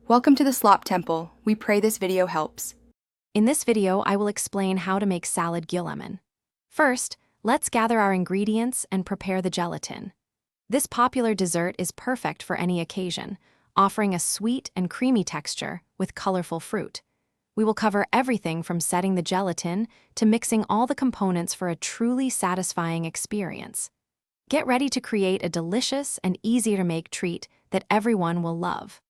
Welcome to the Slop Temple. We pray this video helps. In this video, I will explain how to make salad Gulaman. First, let's gather our ingredients and prepare the gelatin. This popular dessert is perfect for any occasion, offering a sweet and creamy texture with colorful fruit. We will cover everything from setting the gelatin to mixing all the components for a truly satisfying experience. Get ready to create a delicious and easy-to-make treat that everyone will love.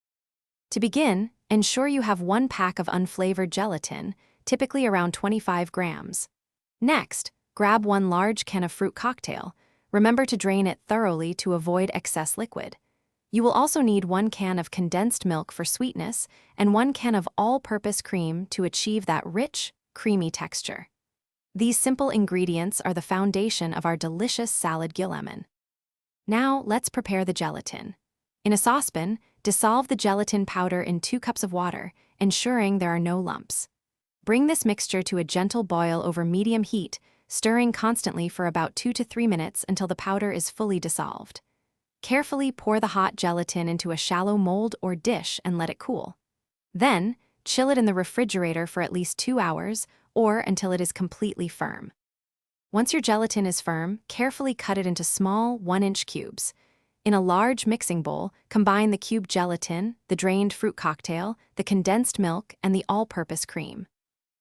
To begin, ensure you have 1 pack of unflavored gelatin, typically around 25 grams. Next, grab 1 large can of fruit cocktail. Remember to drain it thoroughly to avoid excess liquid. You will also need 1 can of condensed milk for sweetness and 1 can of all-purpose cream to achieve that rich, creamy texture. These simple ingredients are the foundation of our delicious salad Gulaman. Now, let's prepare the gelatin. In a saucepan, dissolve the gelatin powder in 2 cups of water, ensuring there are no lumps. Bring this mixture to a gentle boil over medium heat, stirring constantly for about 2 to 3 minutes until the powder is fully dissolved. Carefully pour the hot gelatin into a shallow mold or dish and let it cool. Then, chill it in the refrigerator for at least 2 hours or until it is completely firm. Once your gelatin is firm, carefully cut it into small 1-inch cubes. In a large mixing bowl, combine the cubed gelatin, the drained fruit cocktail, the condensed milk, and the all-purpose cream.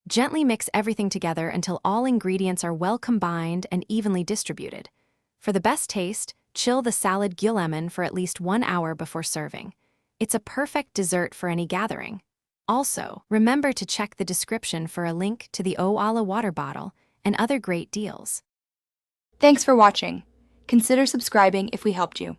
Gently mix everything together until all ingredients are well combined and evenly distributed. For the best taste, chill the salad Gulaman for at least 1 hour before serving. It's a perfect dessert for any gathering. Also, remember to check the description for a link to the O-Ala water bottle and other great deals. Thanks for watching. Consider subscribing if we helped you.